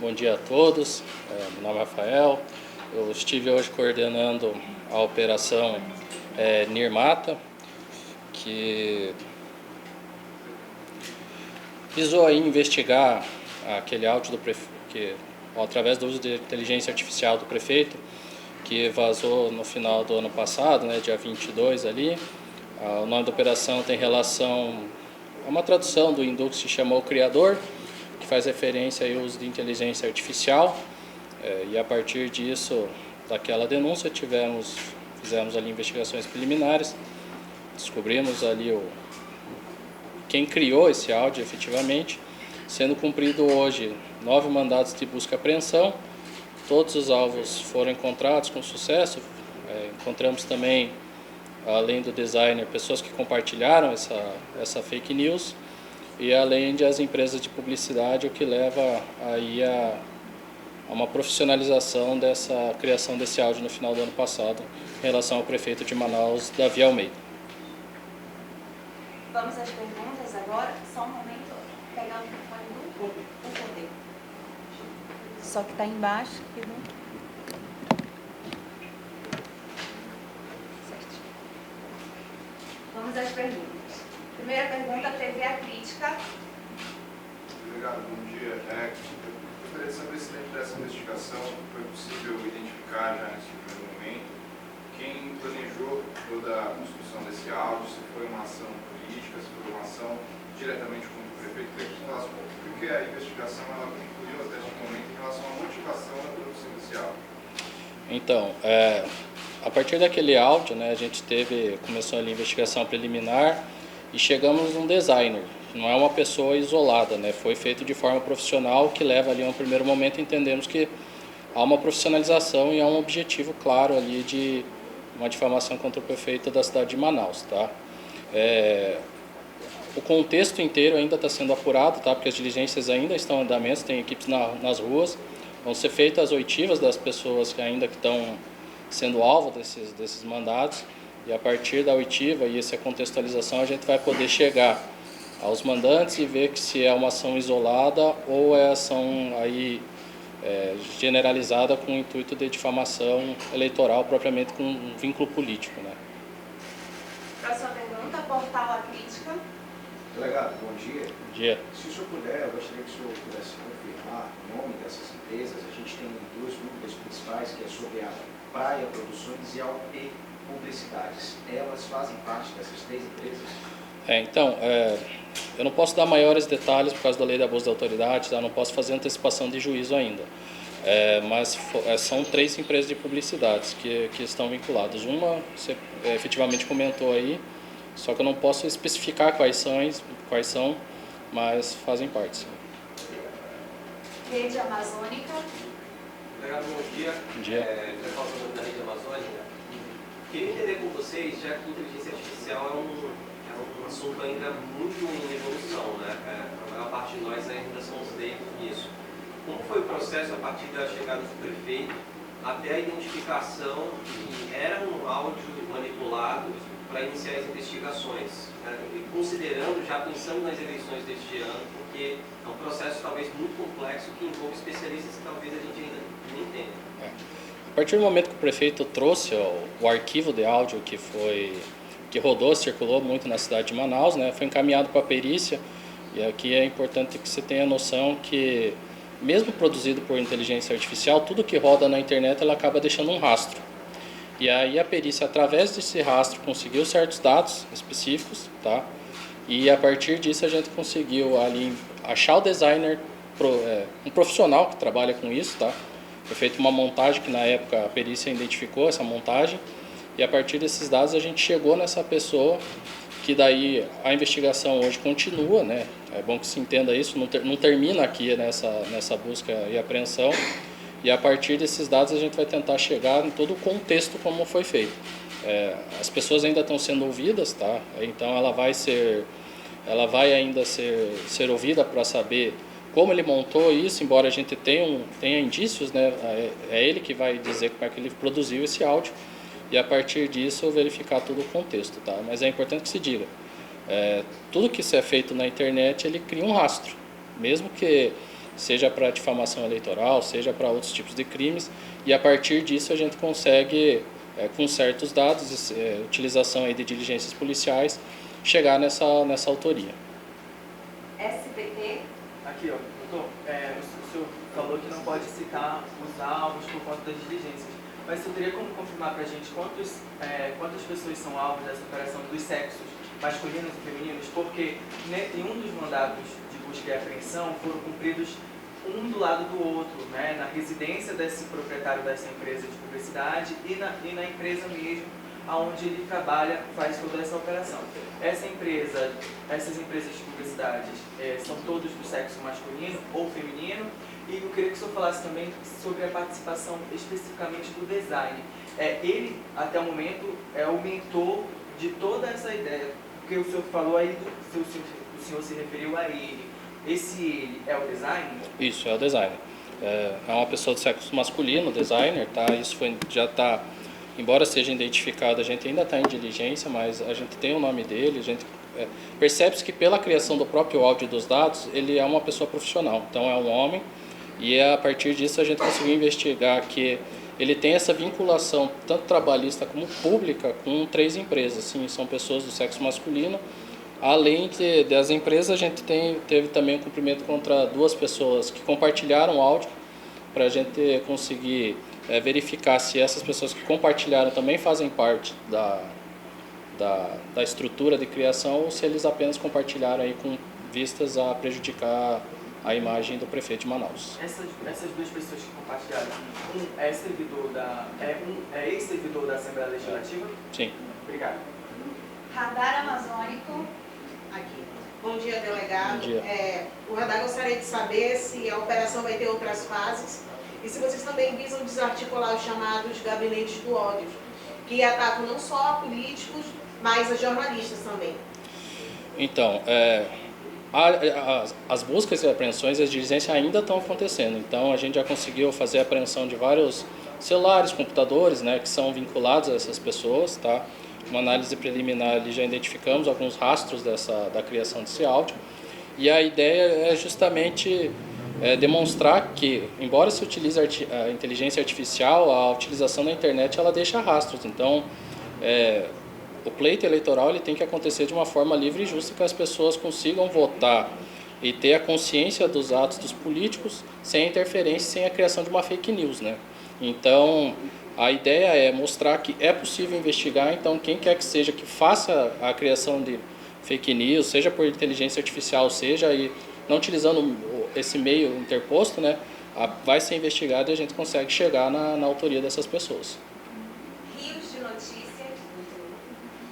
Bom dia a todos, meu nome é Rafael, eu estive hoje coordenando a operação Nirmata, que visou aí investigar aquele áudio do prefeito, que através do uso de inteligência artificial do prefeito, que vazou no final do ano passado, né, dia 22 ali. O nome da operação tem relação a uma tradução do hindu que se chamou Criador, que faz referência ao uso de inteligência artificial, e a partir disso, daquela denúncia, fizemos ali investigações preliminares, descobrimos ali quem criou esse áudio efetivamente, sendo cumprido hoje 9 mandados de busca e apreensão. Todos os alvos foram encontrados com sucesso. Encontramos também, além do designer, pessoas que compartilharam essa fake news, e além de as empresas de publicidade, o que leva aí a uma profissionalização dessa criação desse áudio no final do ano passado, em relação ao prefeito de Manaus, Davi Almeida. Vamos às perguntas agora. Só um momento, pegar o microfone do poder. Só que está embaixo. Certo. Vamos às perguntas. Primeira pergunta, TV A Crítica. Obrigado, bom dia. Eu gostaria de saber se dentro dessa investigação foi possível identificar já nesse primeiro momento quem planejou toda a construção desse áudio, se foi uma ação política, se foi uma ação diretamente contra o prefeito, porque a investigação ela concluiu até este momento em relação à motivação da produção desse áudio. Então, a partir daquele áudio, né, a gente começou ali a investigação preliminar e chegamos num designer. Não é uma pessoa isolada, né? Foi feito de forma profissional, que leva ali a um primeiro momento, entendemos que há uma profissionalização e há um objetivo claro ali de uma difamação contra o prefeito da cidade de Manaus, tá? O contexto inteiro ainda está sendo apurado, tá? Porque as diligências ainda estão em andamento, tem equipes nas ruas, vão ser feitas as oitivas das pessoas que ainda estão sendo alvo desses mandados, e a partir da oitiva e essa contextualização a gente vai poder chegar aos mandantes e ver que se é uma ação isolada ou é ação aí generalizada com o intuito de difamação eleitoral, propriamente com um vínculo político, né? Próxima pergunta, Portal A Crítica. Delegado, bom dia. Bom dia. Se o senhor puder, eu gostaria que o senhor pudesse confirmar o nome dessas empresas. A gente tem duas dúvidas principais, que é sobre a Praia Produções e a UP Publicidades. Elas fazem parte dessas 3 empresas? Então, eu não posso dar maiores detalhes por causa da lei de abuso da autoridade, tá? Não posso fazer antecipação de juízo ainda. Mas são 3 empresas de publicidades que estão vinculadas. Uma, você efetivamente comentou aí, só que eu não posso especificar quais são, mas fazem parte, sim. Rede Amazônica. Obrigado, bom dia. Bom dia. Eu falo sobre a Rede Amazônica. Queria entender com vocês, já que a inteligência artificial é um assunto ainda muito em evolução, né? A maior parte de nós ainda somos leigos nisso. Como foi o processo a partir da chegada do prefeito até a identificação que era um áudio manipulado para iniciar as investigações, né? E considerando, já pensando nas eleições deste ano, porque é um processo talvez muito complexo que envolve especialistas que talvez a gente ainda nem tenha. A partir do momento que o prefeito trouxe o arquivo de áudio que rodou, circulou muito na cidade de Manaus, né, foi encaminhado para a perícia, e aqui é importante que você tenha noção que, mesmo produzido por inteligência artificial, tudo que roda na internet ela acaba deixando um rastro. E aí a perícia, através desse rastro, conseguiu certos dados específicos, tá? E a partir disso a gente conseguiu ali achar o designer, um profissional que trabalha com isso, tá? Foi feita uma montagem que na época a perícia identificou essa montagem, e a partir desses dados a gente chegou nessa pessoa, que daí a investigação hoje continua, né? É bom que se entenda isso, não termina aqui nessa busca e apreensão, e a partir desses dados a gente vai tentar chegar em todo o contexto como foi feito. As pessoas ainda estão sendo ouvidas, tá? Então ela vai ainda ser ouvida para saber como ele montou isso, embora a gente tenha indícios, né? É ele que vai dizer como é que ele produziu esse áudio, e a partir disso verificar todo o contexto, tá? Mas é importante que se diga, tudo que isso é feito na internet, ele cria um rastro, mesmo que seja para difamação eleitoral, seja para outros tipos de crimes, e a partir disso a gente consegue, com certos dados, utilização aí de diligências policiais, chegar nessa autoria. SBT. Aqui, ó, doutor, o senhor falou que não pode citar os alvos por conta das diligências, mas você teria como confirmar para a gente quantas pessoas são alvos dessa operação dos sexos masculinos e femininos? Porque em um dos mandados de busca e apreensão foram cumpridos um do lado do outro, né, na residência desse proprietário dessa empresa de publicidade e na empresa mesmo, onde ele trabalha, faz toda essa operação. Essas empresas de publicidade são todas do sexo masculino ou feminino? E eu queria que o senhor falasse também sobre a participação especificamente do design. Ele, até o momento, é o mentor de toda essa ideia, porque o senhor falou aí, o senhor se referiu a ele. Esse ele é o design? Isso, é o designer. É uma pessoa do sexo masculino, designer, tá? Isso já está, embora seja identificado, a gente ainda está em diligência, mas a gente tem o nome dele, a gente percebe-se que pela criação do próprio áudio e dos dados, ele é uma pessoa profissional, então é um homem, e a partir disso a gente conseguiu investigar que ele tem essa vinculação, tanto trabalhista como pública, com 3 empresas, sim, são pessoas do sexo masculino. Além das empresas, a gente teve também um cumprimento contra 2 pessoas que compartilharam o áudio, para a gente conseguir verificar se essas pessoas que compartilharam também fazem parte da estrutura de criação ou se eles apenas compartilharam aí com vistas a prejudicar a imagem do prefeito de Manaus. Essas 2 pessoas que compartilharam, um é ex-servidor da Assembleia Legislativa? Sim. Obrigado. Radar Amazônico. Aqui. Bom dia, delegado. Bom dia. O radar gostaria de saber se a operação vai ter outras fases e se vocês também visam desarticular os chamados gabinetes do ódio, que atacam não só a políticos, mas a jornalistas também. Então, as buscas e apreensões e as diligências ainda estão acontecendo. Então, a gente já conseguiu fazer a apreensão de vários celulares, computadores, né, que são vinculados a essas pessoas, tá? Uma análise preliminar ali já identificamos alguns rastros da criação desse áudio. E a ideia é justamente demonstrar que, embora se utilize a inteligência artificial, a utilização da internet ela deixa rastros. Então, o pleito eleitoral ele tem que acontecer de uma forma livre e justa, que as pessoas consigam votar e ter a consciência dos atos dos políticos sem interferência, sem a criação de uma fake news, né? Então, a ideia é mostrar que é possível investigar, então quem quer que seja que faça a criação de fake news, seja por inteligência artificial, seja aí, não utilizando esse meio interposto, né, vai ser investigado e a gente consegue chegar na autoria dessas pessoas. Rios de notícias.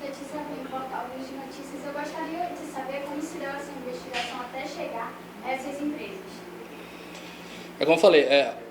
Letícia Pinho, portal Rios de Notícias. Eu gostaria de saber como se deu essa investigação até chegar a essas empresas. É como eu falei,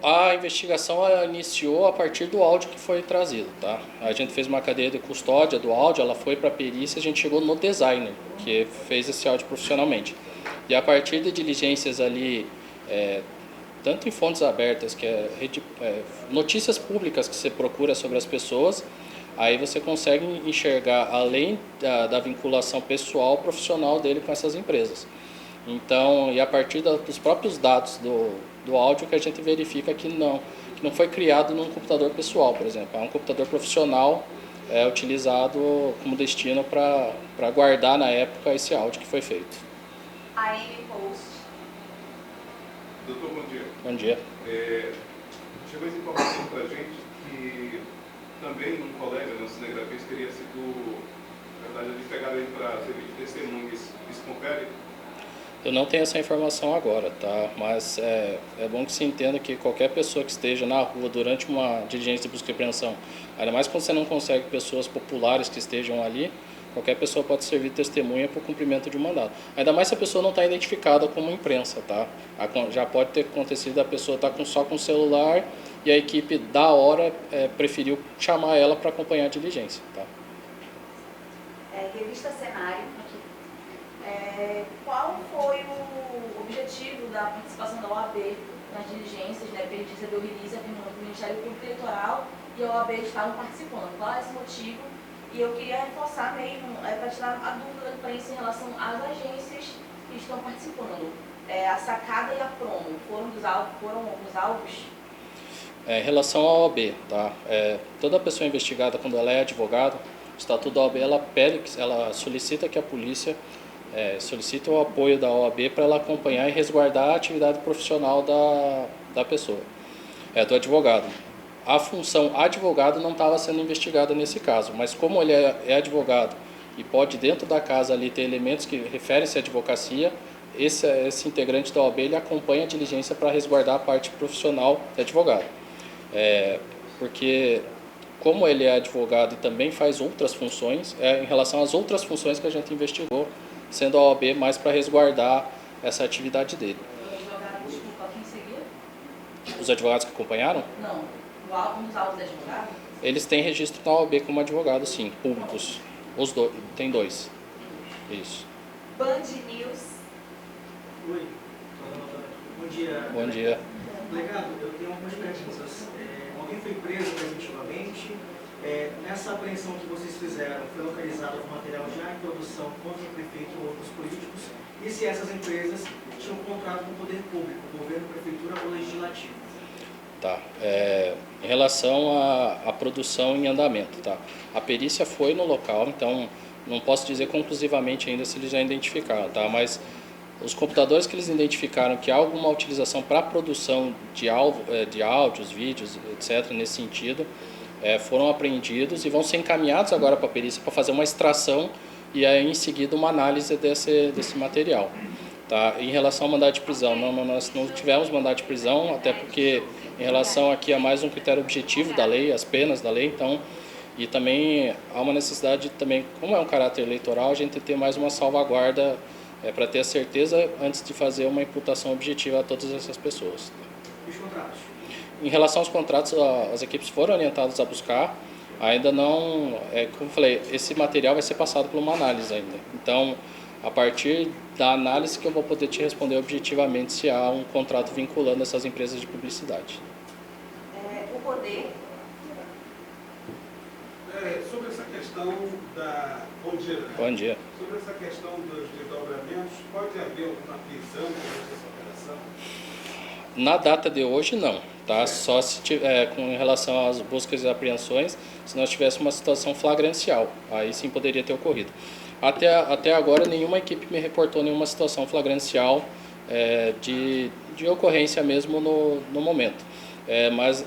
a investigação ela iniciou a partir do áudio que foi trazido, tá? A gente fez uma cadeia de custódia do áudio, ela foi para a perícia, a gente chegou no designer, que fez esse áudio profissionalmente. E a partir de diligências ali, tanto em fontes abertas, que notícias públicas que você procura sobre as pessoas, aí você consegue enxergar, além da vinculação pessoal, profissional dele com essas empresas. Então, e a partir dos próprios dados do áudio que a gente verifica que não foi criado num computador pessoal, por exemplo. É um computador profissional utilizado como destino para guardar na época esse áudio que foi feito. AM Post. Doutor, bom dia. Bom dia. Chegou essa informação para a gente que também um colega, um cinegrafista, teria sido, na verdade, pegado ele para servir de testemunha. Isso confere? Eu não tenho essa informação agora, tá? Mas é bom que se entenda que qualquer pessoa que esteja na rua durante uma diligência de busca e apreensão, ainda mais quando você não consegue pessoas populares que estejam ali, qualquer pessoa pode servir de testemunha para o cumprimento de um mandado. Ainda mais se a pessoa não está identificada como imprensa, tá? Já pode ter acontecido a pessoa estar só com o celular e a equipe da hora preferiu chamar ela para acompanhar a diligência, tá? Revista Cenário. Qual foi o objetivo da participação da OAB nas diligências, né? Porque a diligência deu release afirmando que o Ministério Público Eleitoral e a OAB estavam participando. Qual é esse motivo? E eu queria reforçar mesmo, para tirar a dúvida da imprensa em relação às agências que estão participando. a sacada e a promo foram os alvos? Em relação à OAB, tá? Toda pessoa investigada, quando ela é advogada, o Estatuto da OAB, ela solicita que a polícia solicite o apoio da OAB para ela acompanhar e resguardar a atividade profissional da pessoa, do advogado. A função advogado não estava sendo investigada nesse caso, mas como ele é advogado e pode dentro da casa ali ter elementos que referem-se à advocacia, esse integrante da OAB ele acompanha a diligência para resguardar a parte profissional do advogado. Porque como ele é advogado e também faz outras funções, em relação às outras funções que a gente investigou, sendo a OAB mais para resguardar essa atividade dele. Os advogados, desculpa, quem seguia? Os advogados que acompanharam? Não, um dos alvos da advogada? Eles têm registro na OAB como advogados, sim, públicos. Os dois, tem 2. Isso. Band News. Oi, bom dia. Bom dia. Delegado, eu tenho algumas perguntas. Alguém foi preso preventivamente? Nessa apreensão que vocês fizeram, foi localizado o material já em produção contra o prefeito ou outros políticos? E se essas empresas tinham contrato com o poder público, governo, prefeitura ou legislativo? Tá. Em relação à produção em andamento, tá? A perícia foi no local, então não posso dizer conclusivamente ainda se eles já identificaram, tá? Mas os computadores que eles identificaram que há alguma utilização para produção de áudios, vídeos, etc., nesse sentido, foram apreendidos e vão ser encaminhados agora para a perícia para fazer uma extração e aí em seguida uma análise desse material. Tá? Em relação ao mandado de prisão, nós não tivemos mandado de prisão, até porque em relação aqui a mais um critério objetivo da lei, as penas da lei, então, e também há uma necessidade também, como é um caráter eleitoral, a gente ter mais uma salvaguarda para ter a certeza antes de fazer uma imputação objetiva a todas essas pessoas. E os contratos? Em relação aos contratos, as equipes foram orientadas a buscar, ainda não, como eu falei, esse material vai ser passado por uma análise ainda. Então, a partir da análise que eu vou poder te responder objetivamente se há um contrato vinculando essas empresas de publicidade. O poder. Sobre essa questão da... Bom dia. Bom dia. Sobre essa questão dos desdobramentos, pode haver alguma prisão durante essa operação? Na data de hoje, não. Tá? Só se com relação às buscas e apreensões, se nós tivéssemos uma situação flagrancial, aí sim poderia ter ocorrido. Até agora, nenhuma equipe me reportou nenhuma situação flagrancial de ocorrência mesmo no momento. Mas,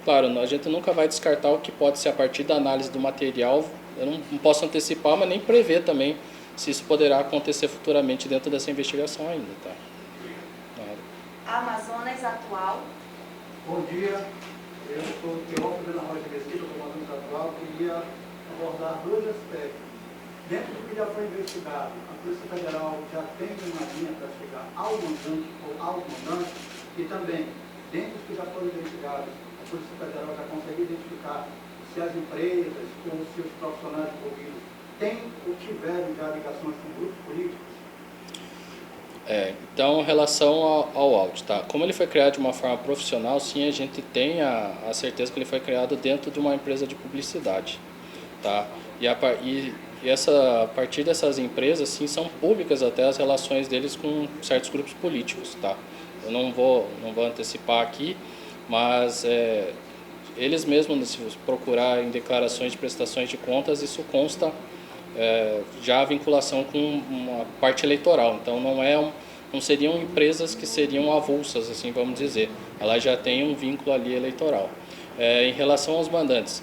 claro, a gente nunca vai descartar o que pode ser a partir da análise do material. Eu não posso antecipar, mas nem prever também se isso poderá acontecer futuramente dentro dessa investigação ainda. Tá? Amazonas Atual. Bom dia, eu sou Teófilo da Rocha Mesquita, do Amazonas Atual. Queria abordar 2 aspectos. Dentro do que já foi investigado, a Polícia Federal já tem uma linha para chegar ao mandante ou ao mandante, e também, dentro dos que já foram investigados, a Polícia Federal já consegue identificar se as empresas ou se os profissionais envolvidos têm ou tiveram já ligações com grupos políticos. Então, em relação ao áudio, tá? Como ele foi criado de uma forma profissional, sim, a gente tem a certeza que ele foi criado dentro de uma empresa de publicidade, tá? E a partir dessas empresas, sim, são públicas até as relações deles com certos grupos políticos, tá? Eu não vou antecipar aqui, mas eles mesmos, se procurar em declarações de prestações de contas, isso consta já a vinculação com uma parte eleitoral. Então não seriam empresas que seriam avulsas, assim vamos dizer. Elas já têm um vínculo ali eleitoral. Em relação aos mandantes,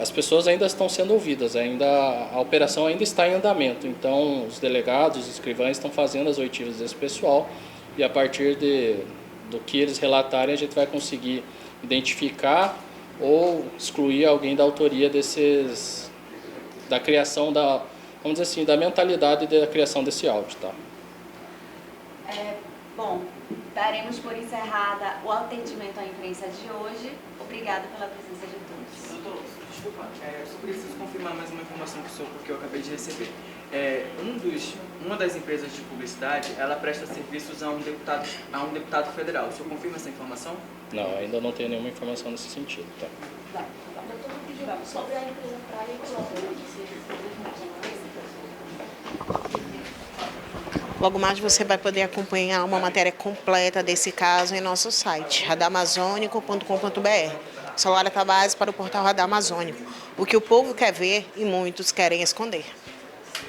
as pessoas ainda estão sendo ouvidas, a operação ainda está em andamento. Então os delegados, os escrivães estão fazendo as oitivas desse pessoal e a partir do que eles relatarem a gente vai conseguir identificar ou excluir alguém da autoria da criação vamos dizer assim, da mentalidade da criação desse áudio, tá? Bom, daremos por encerrada o atendimento à imprensa de hoje. Obrigada pela presença de todos. Doutor, desculpa, só preciso confirmar mais uma informação que porque eu acabei de receber. Uma das empresas de publicidade, ela presta serviços a um deputado federal. O senhor confirma essa informação? Não, ainda não tenho nenhuma informação nesse sentido, tá? Sobre a empresa Praia e Logo mais você vai poder acompanhar uma matéria completa desse caso em nosso site, radamazônico.com.br. Sou Lara Tavares para o portal Radar Amazônico. O que o povo quer ver e muitos querem esconder.